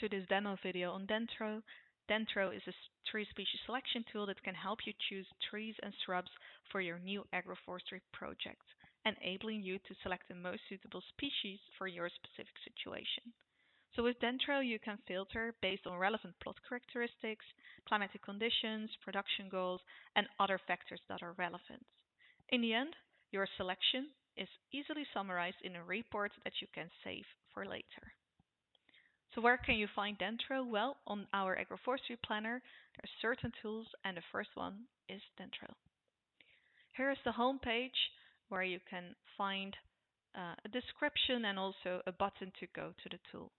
to this demo video on Dentro. Dentro is a tree species selection tool that can help you choose trees and shrubs for your new agroforestry project, enabling you to select the most suitable species for your specific situation. So with Dentro, you can filter based on relevant plot characteristics, climatic conditions, production goals, and other factors that are relevant. In the end, your selection is easily summarized in a report that you can save for later. So where can you find Dentro? Well, on our Agroforestry Planner, there are certain tools, and the first one is Dentro. Here is the home page where you can find a description and also a button to go to the tool.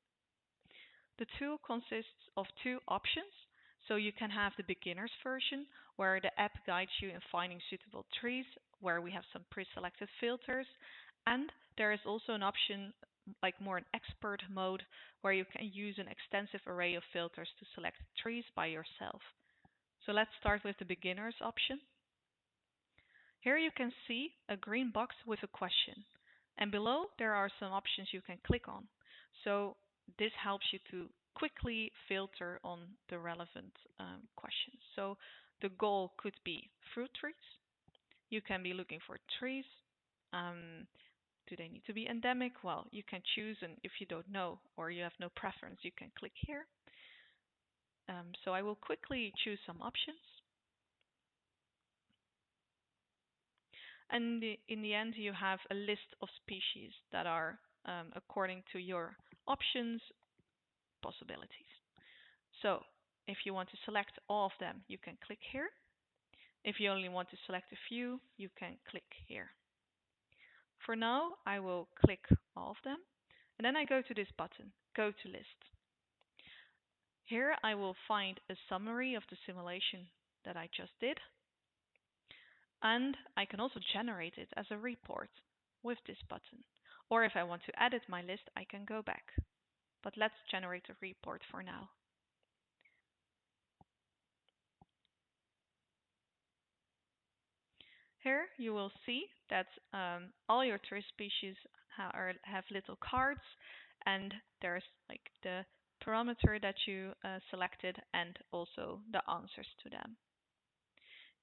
The tool consists of two options. So you can have the beginner's version where the app guides you in finding suitable trees, where we have some pre-selected filters, and there is also an option like more an expert mode where you can use an extensive array of filters to select trees by yourself. So let's start with the beginner's option. Here you can see a green box with a question, and below there are some options you can click on. So this helps you to quickly filter on the relevant questions. So the goal could be fruit trees. You can be looking for trees. Do they need to be endemic? Well, you can choose, and if you don't know or you have no preference, you can click here. So I will quickly choose some options. And in the end, you have a list of species that are according to your options possibilities. So if you want to select all of them, you can click here. If you only want to select a few, you can click here. For now, I will click all of them, and then I go to this button, Go to List. Here I will find a summary of the simulation that I just did, and I can also generate it as a report with this button. Or if I want to edit my list, I can go back. But let's generate a report for now. Here you will see that all your tree species have little cards, and there's like the parameter that you selected and also the answers to them.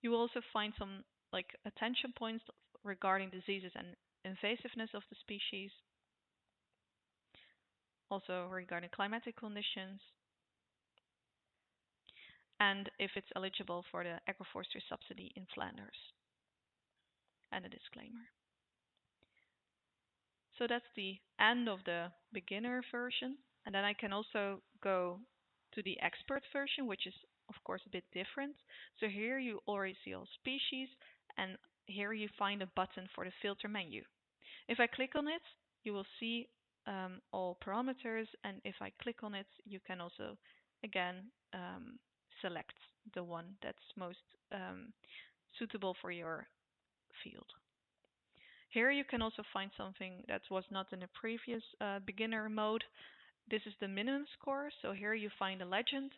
You will also find some like attention points regarding diseases and invasiveness of the species, also regarding climatic conditions, and if it's eligible for the agroforestry subsidy in Flanders, and a disclaimer. So that's the end of the beginner version, and then I can also go to the expert version, which is of course a bit different. So here you already see all species, and here you find a button for the filter menu. If I click on it, you will see all parameters, and if I click on it, you can also again select the one that's most suitable for your field. Here you can also find something that was not in the previous beginner mode. This is the minimum score. So here you find a legend.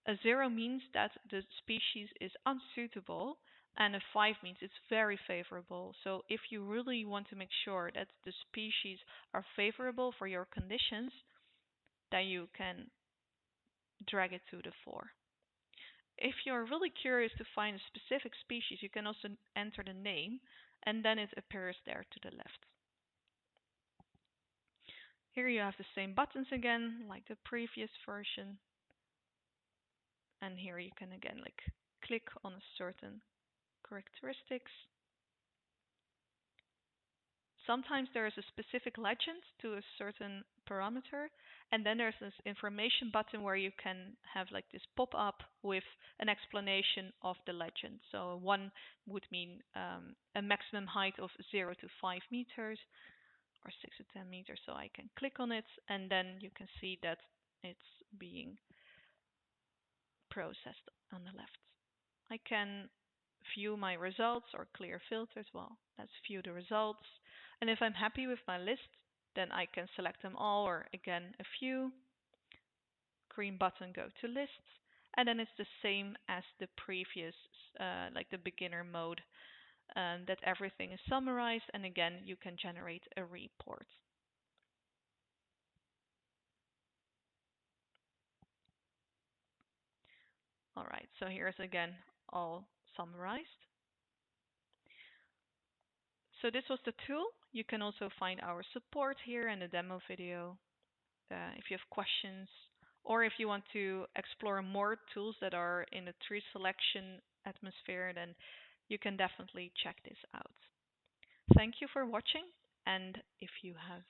A 0 means that the species is unsuitable, and a 5 means it's very favorable. So if you really want to make sure that the species are favorable for your conditions, then you can drag it to the 4. If you're really curious to find a specific species, you can also enter the name, and then it appears there to the left. Here you have the same buttons again, like the previous version. And here you can again click on a certain characteristics. Sometimes there is a specific legend to a certain parameter, and then there's this information button where you can have like this pop-up with an explanation of the legend. So 1 would mean a maximum height of 0 to 5 meters or 6 to 10 meters. So I can click on it, and then you can see that it's being processed on the left. I can view my results or clear filters. Well, let's view the results. And if I'm happy with my list, then I can select them all, or again a few. Green button, go to lists, and then it's the same as the previous, like the beginner mode, that everything is summarized, and again you can generate a report. All right, so here's again all summarized. So this was the tool. You can also find our support here in the demo video. If you have questions or if you want to explore more tools that are in the tree selection atmosphere, then you can definitely check this out. Thank you for watching, and if you have